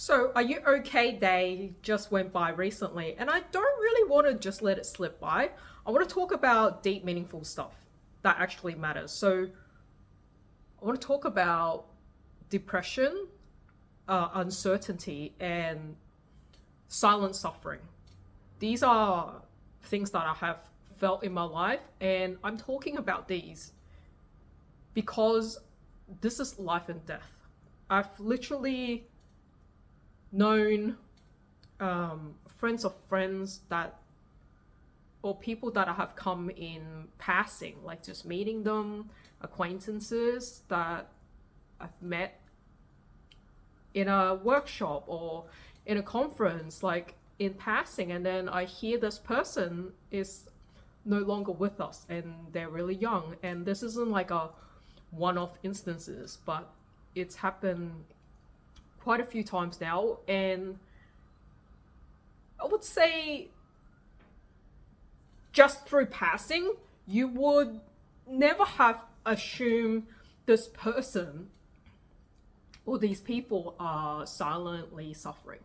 So, Are You Okay Day just went by recently, and I don't really want to just let it slip by. I want to talk about deep, meaningful stuff that actually matters. So, I want to talk about depression, uncertainty, and silent suffering. These are things that I have felt in my life, and I'm talking about these because this is life and death. I've literally known friends of friends that, or people that I have come in passing, like just meeting them, acquaintances that I've met in a workshop or in a conference, like in passing, and then I hear this person is no longer with us and they're really young. And this isn't like a one-off instances, but it's happened quite a few times now. And I would say just through passing, you would never have assumed this person or these people are silently suffering.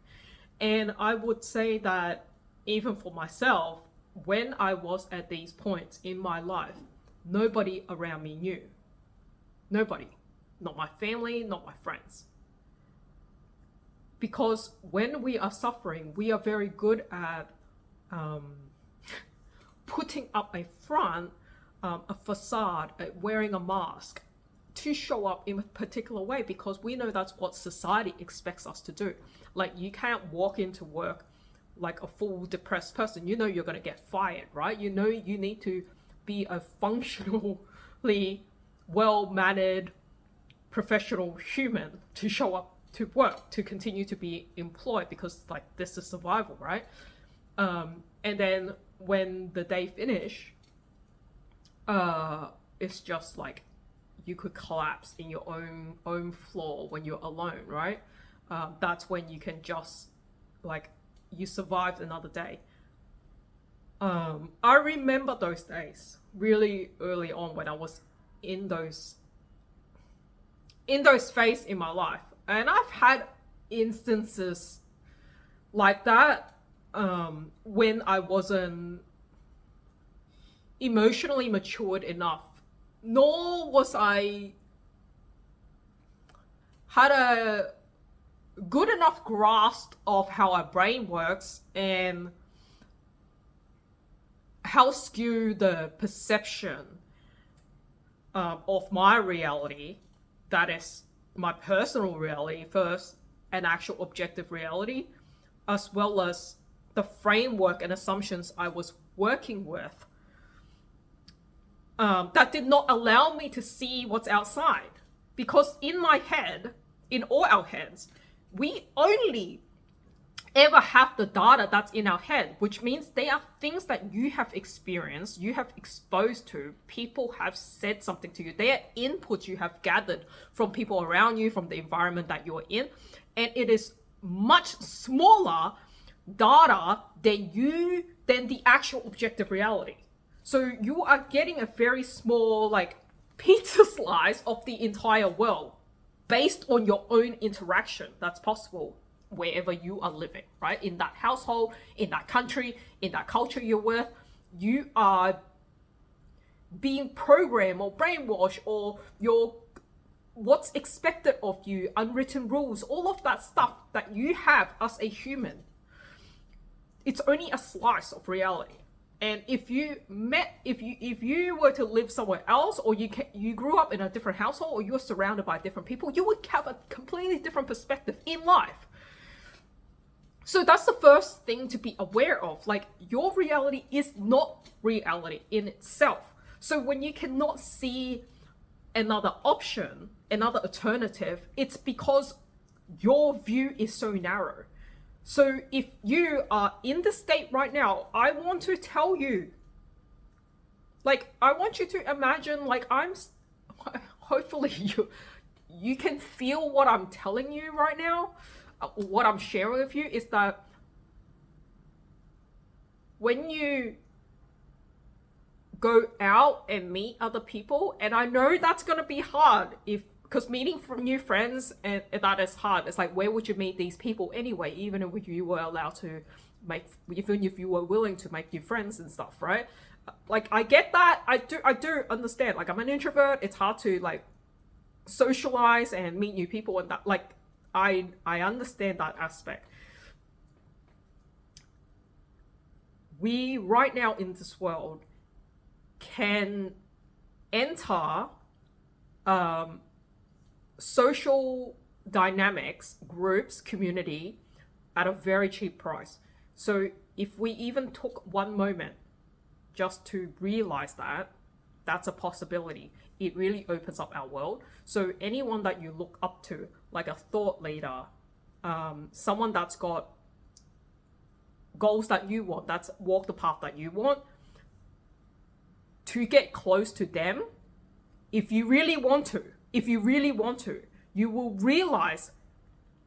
And I would say that even for myself, when I was at these points in my life, nobody around me knew. Nobody. Not my family, not my friends. Because when we are suffering, we are very good at putting up a front, a facade, wearing a mask to show up in a particular way, because we know that's what society expects us to do. Like, you can't walk into work like a full depressed person. You know you're going to get fired, right? You know you need to be a functionally well-mannered professional human to show up to work, to continue to be employed, because like this is survival, right? And then when the day finish, it's just like you could collapse in your own floor when you're alone, right? That's when you can just like you survived another day. I remember those days really early on when I was in those phases in my life, and I've had instances like that when I wasn't emotionally matured enough, nor was I had a good enough grasp of how our brain works and how skewed the perception of my reality, that is my personal reality first, and actual objective reality, as well as the framework and assumptions I was working with, that did not allow me to see what's outside. Because in my head, in all our heads, we only ever have the data that's in our head, which means they are things that you have experienced, you have exposed to, people have said something to you, they are inputs you have gathered from people around you, from the environment that you're in, and it is much smaller data than the actual objective reality. So you are getting a very small like pizza slice of the entire world based on your own interaction that's possible wherever you are living, right? In that household, in that country, in that culture you're with, you are being programmed or brainwashed, or what's expected of you, unwritten rules, all of that stuff that you have as a human. It's only a slice of reality. And if you were to live somewhere else, or you grew up in a different household, or you were surrounded by different people, you would have a completely different perspective in life. So that's the first thing to be aware of. Like, your reality is not reality in itself. So when you cannot see another option, another alternative, it's because your view is so narrow. So if you are in the state right now, I want to tell you, like, I want you to imagine, like, hopefully you can feel what I'm telling you right now. What I'm sharing with you is that when you go out and meet other people, and I know that's going to be hard if because meeting new friends, and that is hard. It's like, where would you meet these people anyway, even if you were allowed to even if you were willing to make new friends and stuff, right? Like, I get that. I do understand. Like, I'm an introvert. It's hard to like socialize and meet new people, and that, like, I understand that aspect. We right now in this world can enter social dynamics, groups, community at a very cheap price. So if we even took one moment just to realize that that's a possibility, it really opens up our world. So anyone that you look up to, like a thought leader, someone that's got goals that you want, that's walk the path that you want, to get close to them, if you really want to, you will realize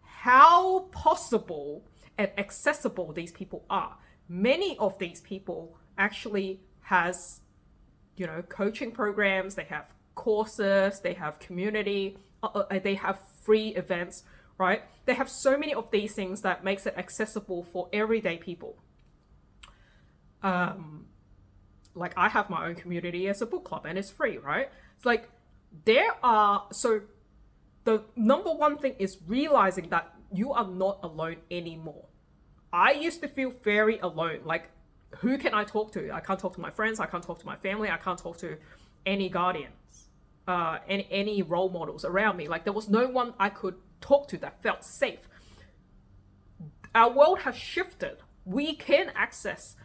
how possible and accessible these people are. Many of these people actually has, coaching programs, they have courses, they have community, they have free events, right? They have so many of these things that makes it accessible for everyday people. Like, I have my own community as a book club, and it's free, right? It's like, so the number one thing is realizing that you are not alone anymore. I used to feel very alone. Like, who can I talk to? I can't talk to my friends. I can't talk to my family. I can't talk to any guardians, any role models around me. Like, there was no one I could talk to that felt safe. Our world has shifted. We can access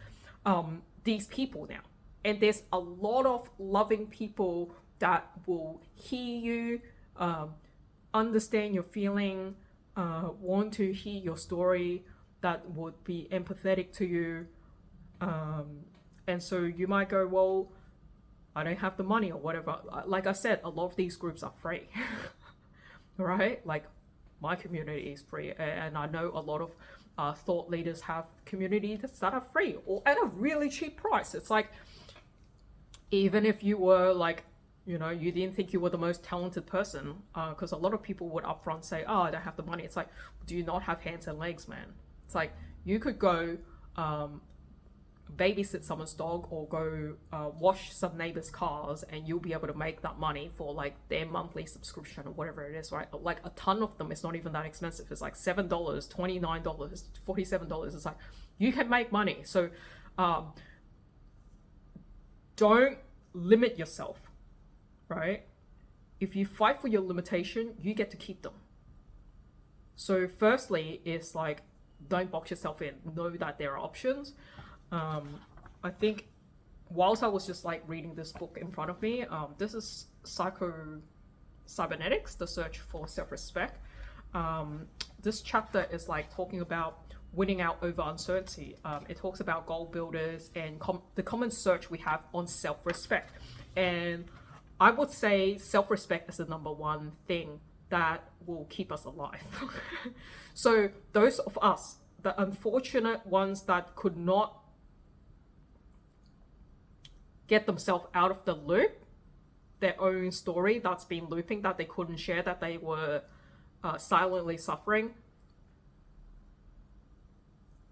these people now. And there's a lot of loving people that will hear you, understand your feeling, want to hear your story, that would be empathetic to you. And so you might go, well, I don't have the money or whatever. Like I said, a lot of these groups are free, right? Like, my community is free, and I know a lot of thought leaders have communities that are free or at a really cheap price. It's like, even if you were like, you didn't think you were the most talented person, because a lot of people would upfront say, oh, I don't have the money. It's like, do you not have hands and legs, man? It's like, you could go babysit someone's dog, or go wash some neighbors' cars, and you'll be able to make that money for like their monthly subscription or whatever it is, right? Like, a ton of them, it's not even that expensive. It's like $7, $29, $47. It's like, you can make money. So don't limit yourself, right? If you fight for your limitation, you get to keep them. So firstly, it's like, don't box yourself in. Know that there are options. I think whilst I was just like reading this book in front of me, this is Cybernetics, The Search for Self-Respect. This chapter is like talking about winning out over uncertainty. It talks about goal builders and the common search we have on self-respect. And I would say self-respect is the number one thing that will keep us alive. So those of us, the unfortunate ones that could not get themselves out of the loop, their own story that's been looping, that they couldn't share, that they were silently suffering,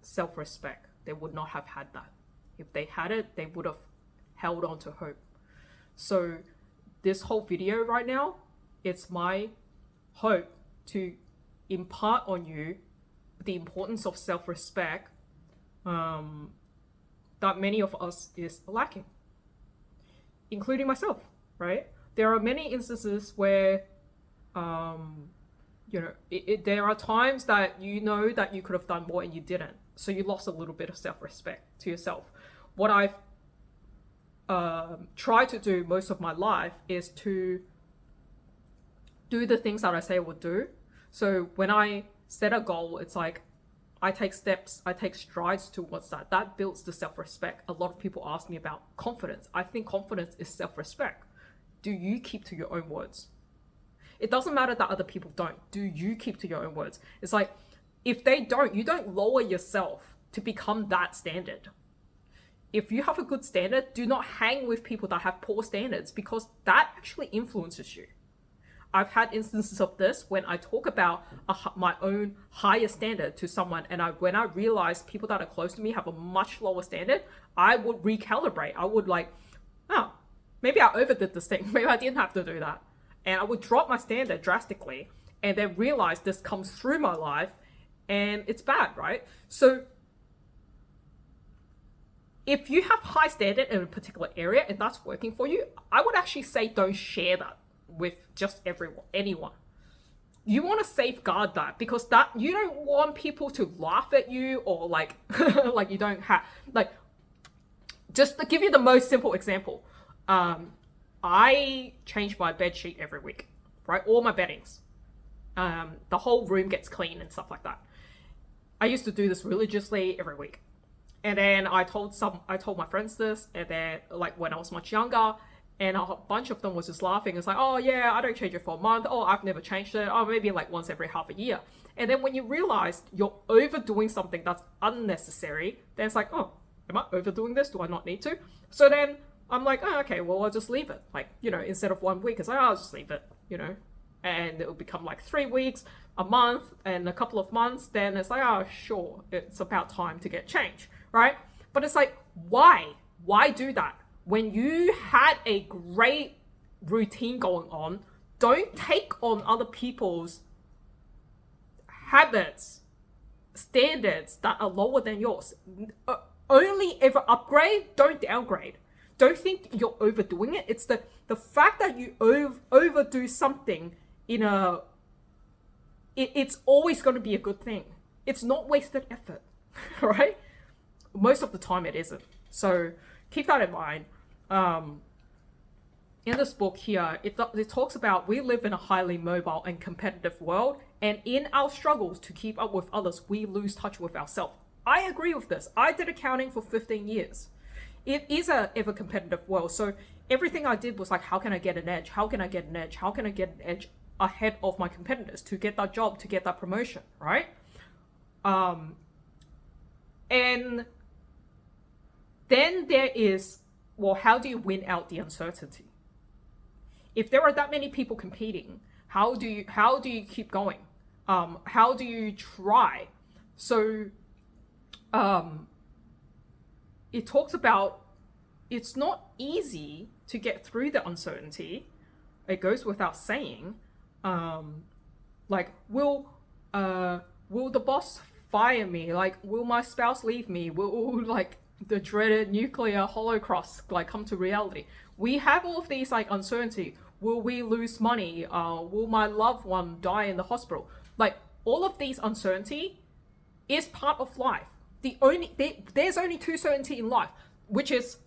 self-respect, they would not have had that. If they had it, they would have held on to hope. So this whole video right now, it's my hope to impart on you the importance of self-respect that many of us is lacking, including myself, right? There are many instances where there are times that that you could have done more and you didn't, so you lost a little bit of self-respect to yourself. What I've tried to do most of my life is to do the things that I say I would do. So when I set a goal, it's like I take steps, I take strides towards that. That builds the self-respect. A lot of people ask me about confidence. I think confidence is self-respect. Do you keep to your own words? It doesn't matter that other people don't. Do you keep to your own words? It's like, if they don't, you don't lower yourself to become that standard. If you have a good standard, do not hang with people that have poor standards, because that actually influences you. I've had instances of this when I talk about my own higher standard to someone, and when I realize people that are close to me have a much lower standard, I would recalibrate. I would like, oh, maybe I overdid this thing. Maybe I didn't have to do that. And I would drop my standard drastically and then realize this comes through my life and it's bad, right? So if you have high standard in a particular area and that's working for you, I would actually say don't share that with just anyone. You want to safeguard that, because that you don't want people to laugh at you or like like you don't have like. Just to give you the most simple example, I change my bed sheet every week, right? All my beddings, the whole room gets clean and stuff like that. I used to do this religiously every week. And then I told my friends this, and then like when I was much younger, and a bunch of them was just laughing. It's like, oh yeah, I don't change it for a month. Oh, I've never changed it. Oh, maybe like once every half a year. And then when you realize you're overdoing something that's unnecessary, then it's like, oh, am I overdoing this? Do I not need to? So then I'm like, oh, okay, well, I'll just leave it. Like, you know, instead of 1 week, it's like, oh, I'll just leave it, you know, and it'll become like 3 weeks, a month, and a couple of months. Then it's like, oh, sure, it's about time to get change. Right? But it's like, why? Why do that? When you had a great routine going on, don't take on other people's habits, standards that are lower than yours. Only ever upgrade, don't downgrade. Don't think you're overdoing it. It's the fact that you overdo something it's always going to be a good thing. It's not wasted effort, right? Most of the time it isn't. So keep that in mind. In this book here, it talks about we live in a highly mobile and competitive world, and in our struggles to keep up with others, we lose touch with ourselves. I agree with this. I did accounting for 15 years. It is a ever competitive world. So everything I did was like, how can I get an edge? How can I get an edge? How can I get an edge ahead of my competitors to get that job, to get that promotion, right? And then there is, well, how do you win out the uncertainty? If there are that many people competing, how do you keep going? How do you try? So it talks about it's not easy to get through the uncertainty. It goes without saying. Like, will the boss fire me? Like, will my spouse leave me? Will like the dreaded nuclear holocaust like come to reality? We have all of these like uncertainty. Will we lose money? Will my loved one die in the hospital? Like, all of these uncertainty is part of life. There's only two certainty in life, which is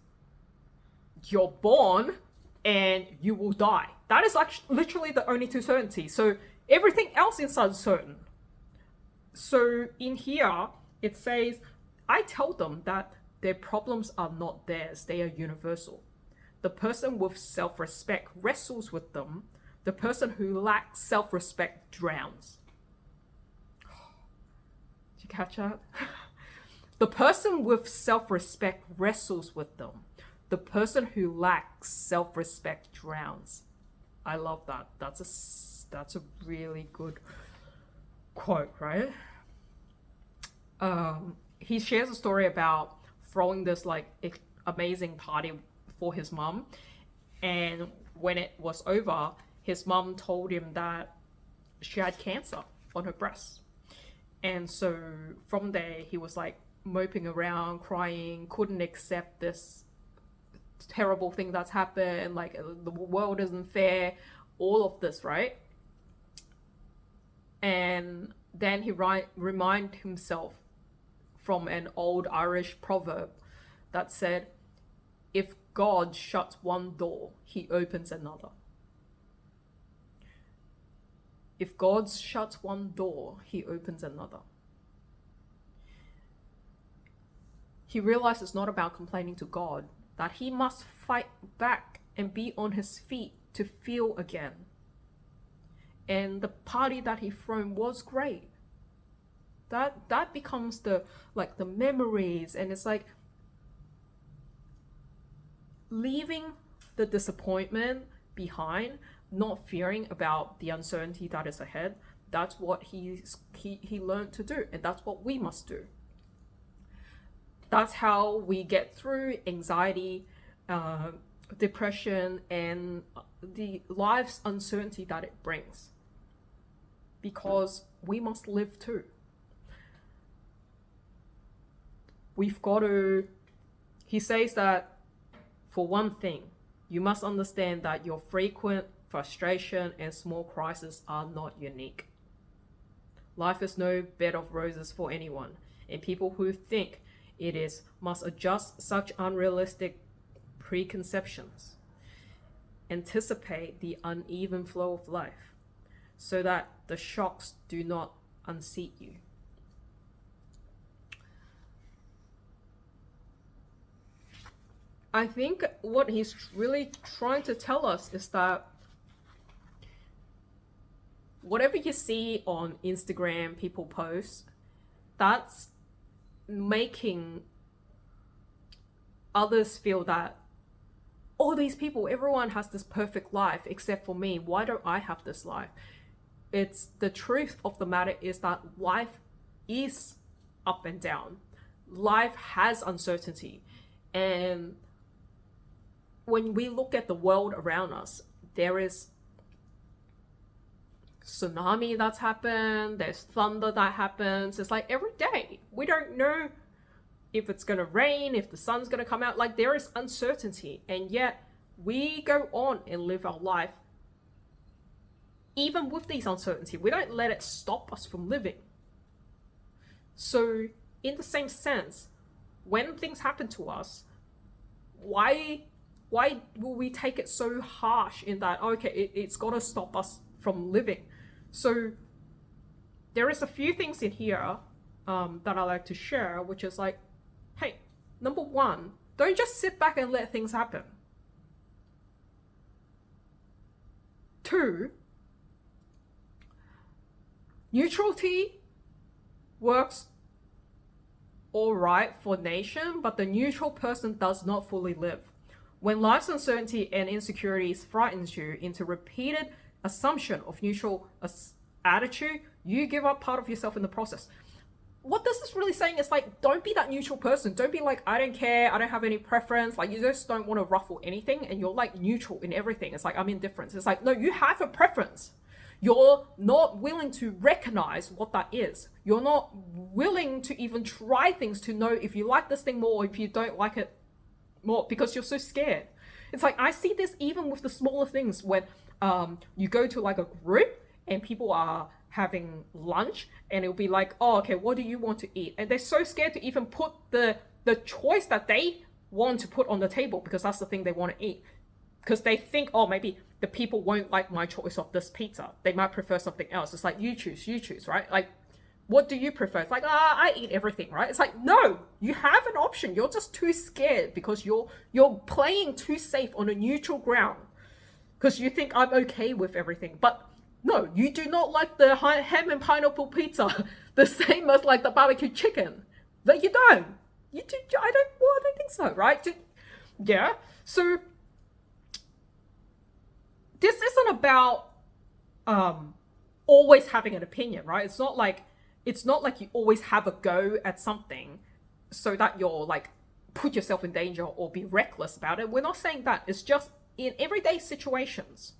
you're born and you will die. That is like literally the only two certainties. So everything else is uncertain. So in here, it says, I tell them that their problems are not theirs, they are universal. The person with self-respect wrestles with them. The person who lacks self-respect drowns. Did you catch that? The person with self-respect wrestles with them. The person who lacks self-respect drowns. I love that. That's a really good quote, right? He shares a story about throwing this like amazing party for his mom, and when it was over, his mom told him that she had cancer on her breast. And so from there, he was like moping around, crying, couldn't accept this terrible thing that's happened, like the world isn't fair, all of this, right? And then he remind himself from an old Irish proverb that said, if God shuts one door, he opens another. If God shuts one door, he opens another. He realized it's not about complaining to God, that he must fight back and be on his feet to feel again. And the party that he thrown was great. That becomes the memories, and it's like leaving the disappointment behind not fearing about the uncertainty that is ahead. That's what he learned to do, and that's what we must do. That's how we get through anxiety, depression, and the life's uncertainty that it brings. Because we must live too. We've got to, he says that for one thing, you must understand that your frequent frustration and small crises are not unique. Life is no bed of roses for anyone, and people who think it is must adjust such unrealistic preconceptions. Anticipate the uneven flow of life so that the shocks do not unseat you. I think what he's really trying to tell us is that whatever you see on Instagram, people post, that's making others feel that all these people, everyone has this perfect life except for me. Why don't I have this life? It's the truth of the matter is that life is up and down. Life has uncertainty. And when we look at the world around us, there is tsunami that's happened, there's thunder that happens. It's like every day. We don't know if it's going to rain, if the sun's going to come out. Like, there is uncertainty. And yet we go on and live our life even with these uncertainty. We don't let it stop us from living. So in the same sense, when things happen to us, why will we take it so harsh in that, okay, it's got to stop us from living? So there is a few things in here that I like to share, which is like, hey, number one, don't just sit back and let things happen. Two, neutrality works all right for nation, but the neutral person does not fully live. When life's uncertainty and insecurities frightens you into repeated assumption of neutral attitude, you give up part of yourself in the process. What this is really saying is like, don't be that neutral person. Don't be like, I don't care, I don't have any preference. Like, you just don't want to ruffle anything and you're like neutral in everything. It's like, I'm indifferent. It's like, no, you have a preference. You're not willing to recognize what that is. You're not willing to even try things to know if you like this thing more or if you don't like it more, because you're so scared. It's like, I see this even with the smaller things when you go to like a group and people are having lunch and it'll be like, oh, okay, what do you want to eat? And they're so scared to even put the choice that they want to put on the table because that's the thing they want to eat. Because they think, oh, maybe the people won't like my choice of this pizza. They might prefer something else. It's like, you choose, right? Like, what do you prefer? It's like, I eat everything, right? It's like, no, you have an option. You're just too scared because you're playing too safe on a neutral ground because you think I'm okay with everything. But no, you do not like the ham and pineapple pizza the same as like the barbecue chicken. Like, you don't. You do. I don't think so, right? Yeah. So this isn't about always having an opinion, right? It's not like you always have a go at something so that you're like put yourself in danger or be reckless about it. We're not saying that. It's just in everyday situations,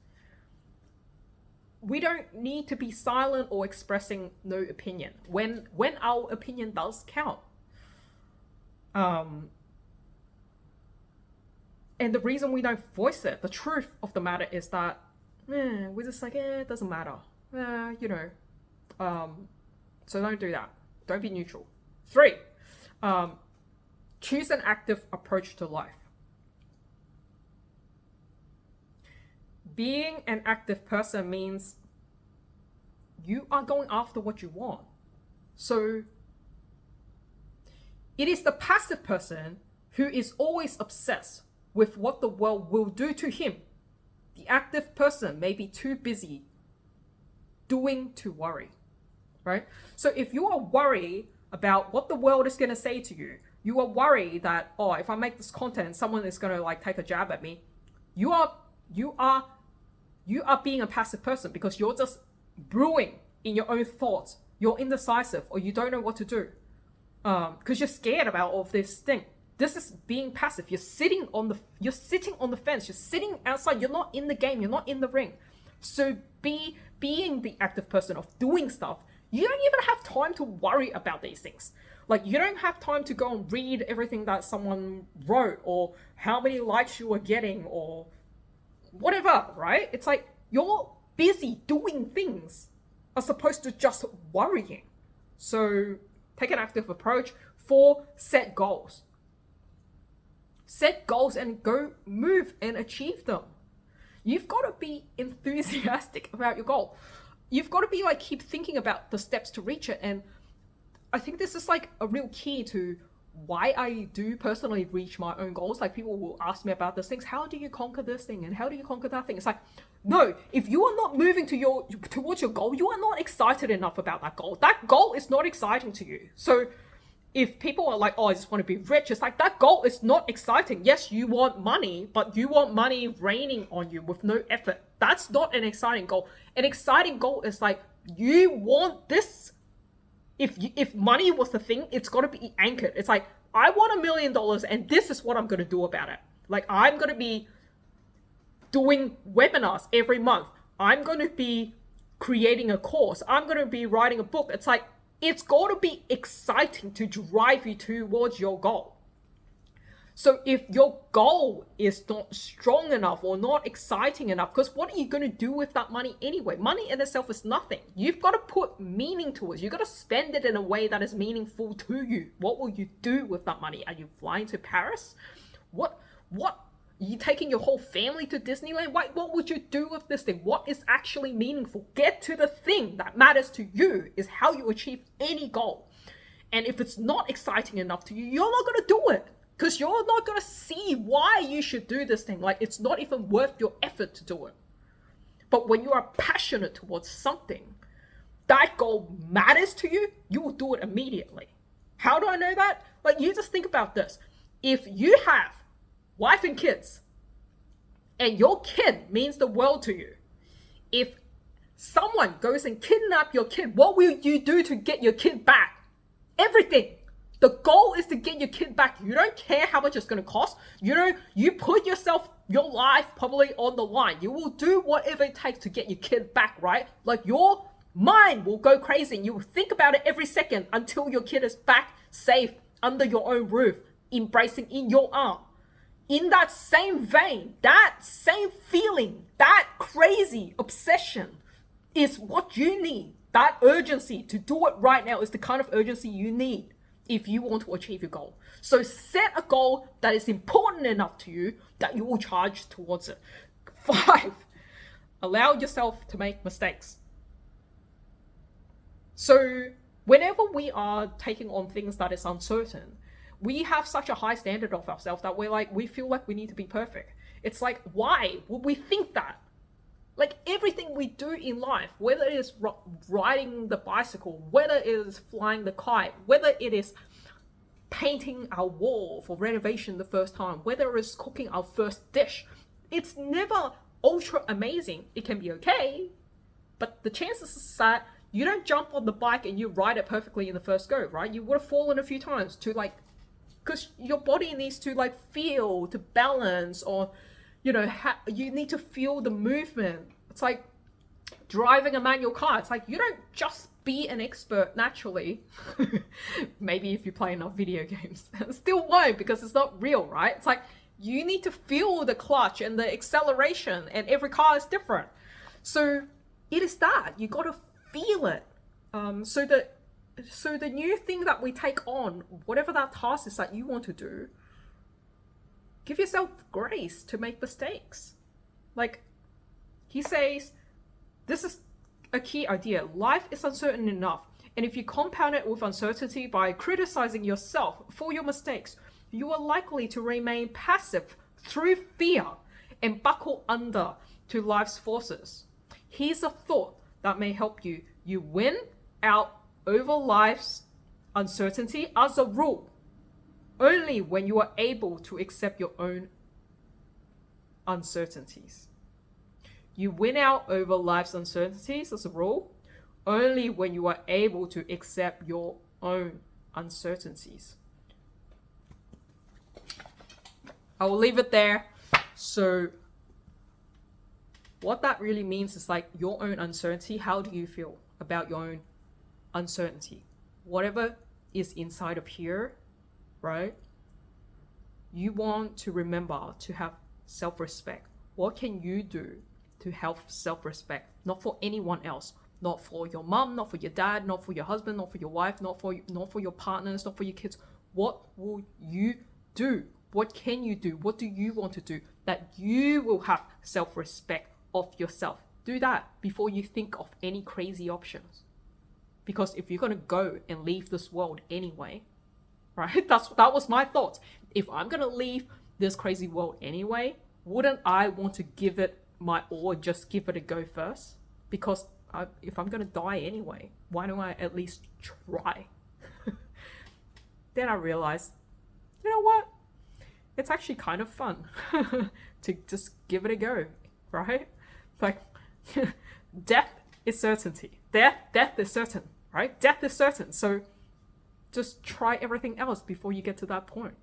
we don't need to be silent or expressing no opinion when our opinion does count. And the reason we don't voice it, the truth of the matter is that we're just like, it doesn't matter. So don't do that. Don't be neutral. 3, choose an active approach to life. Being an active person means you are going after what you want. So it is the passive person who is always obsessed with what the world will do to him. The active person may be too busy doing to worry, right? So if you are worried about what the world is going to say to you, you are worried that, oh, if I make this content, someone is going to like take a jab at me. You you are being a passive person because you're just brewing in your own thoughts. You're indecisive or you don't know what to do because you're scared about all of this thing. This is being passive. You're sitting on the fence. You're sitting outside. You're not in the game. You're not in the ring. So being the active person of doing stuff, you don't even have time to worry about these things. Like, you don't have time to go and read everything that someone wrote or how many likes you are getting or whatever, right? It's like you're busy doing things as opposed to just worrying. So take an active approach. 4, set goals. Set goals and go move and achieve them. You've got to be enthusiastic about your goal. You've got to be like, keep thinking about the steps to reach it. And I think this is like a real key to why I do personally reach my own goals. Like, people will ask me about these things. How do you conquer this thing? And how do you conquer that thing? It's like, no, if you are not moving towards your goal, you are not excited enough about that goal. That goal is not exciting to you. So if people are like, oh, I just want to be rich, it's like, that goal is not exciting. Yes, you want money, but you want money raining on you with no effort. That's not an exciting goal. An exciting goal is like, you want this. If money was the thing, it's got to be anchored. It's like, I want $1 million and this is what I'm going to do about it. Like, I'm going to be doing webinars every month. I'm going to be creating a course. I'm going to be writing a book. It's like, it's got to be exciting to drive you towards your goal. So if your goal is not strong enough or not exciting enough, because what are you going to do with that money anyway? Money in itself is nothing. You've got to put meaning to it. You've got to spend it in a way that is meaningful to you. What will you do with that money? Are you flying to Paris? What? Are you taking your whole family to Disneyland? What would you do with this thing? What is actually meaningful? Get to the thing that matters to you is how you achieve any goal. And if it's not exciting enough to you, you're not going to do it. Because you're not going to see why you should do this thing. Like, it's not even worth your effort to do it. But when you are passionate towards something, that goal matters to you, you will do it immediately. How do I know that? Like, you just think about this. If you have wife and kids, and your kid means the world to you, if someone goes and kidnaps your kid, what will you do to get your kid back? Everything. The goal is to get your kid back. You don't care how much it's going to cost. You put your life probably on the line. You will do whatever it takes to get your kid back, right? Like, your mind will go crazy and you will think about it every second until your kid is back safe under your own roof, embracing in your arm. In that same vein, that same feeling, that crazy obsession is what you need. That urgency to do it right now is the kind of urgency you need if you want to achieve your goal. So set a goal that is important enough to you that you will charge towards it. 5, allow yourself to make mistakes. So whenever we are taking on things that is uncertain, we have such a high standard of ourselves that we feel like we need to be perfect. It's like, why would we think that? Like, everything we do in life, whether it is riding the bicycle, whether it is flying the kite, whether it is painting our wall for renovation the first time, whether it is cooking our first dish, it's never ultra amazing. It can be okay, but the chances is that you don't jump on the bike and you ride it perfectly in the first go, right? You would have fallen a few times because your body needs to feel, to balance, or you need to feel the movement. It's like driving a manual car. It's like, you don't just be an expert naturally. Maybe if you play enough video games. Still won't, because it's not real, right? It's like, you need to feel the clutch and the acceleration, and every car is different. So it is that. You got to feel it. So the new thing that we take on, whatever that task is that you want to do, give yourself grace to make mistakes. Like, he says, this is a key idea. Life is uncertain enough. And if you compound it with uncertainty by criticizing yourself for your mistakes, you are likely to remain passive through fear and buckle under to life's forces. Here's a thought that may help you. You win out over life's uncertainty as a rule only when you are able to accept your own uncertainties. You win out over life's uncertainties as a rule only when you are able to accept your own uncertainties. I will leave it there. So what that really means is like your own uncertainty. How do you feel about your own uncertainty? Whatever is inside of here, right? You want to remember to have self-respect. What can you do to have self-respect? Not for anyone else. Not for your mom, not for your dad, not for your husband, not for your wife, not for your partners, not for your kids. What will you do? What can you do? What do you want to do that you will have self-respect of yourself? Do that before you think of any crazy options. Because if you're going to go and leave this world anyway, right? That was my thought. If I'm going to leave this crazy world anyway, wouldn't I want to give it my all, just give it a go first? Because if I'm going to die anyway, why don't I at least try? Then I realized, you know what? It's actually kind of fun to just give it a go, right? Like, death is certainty. Death is certain, right? Death is certain. So just try everything else before you get to that point.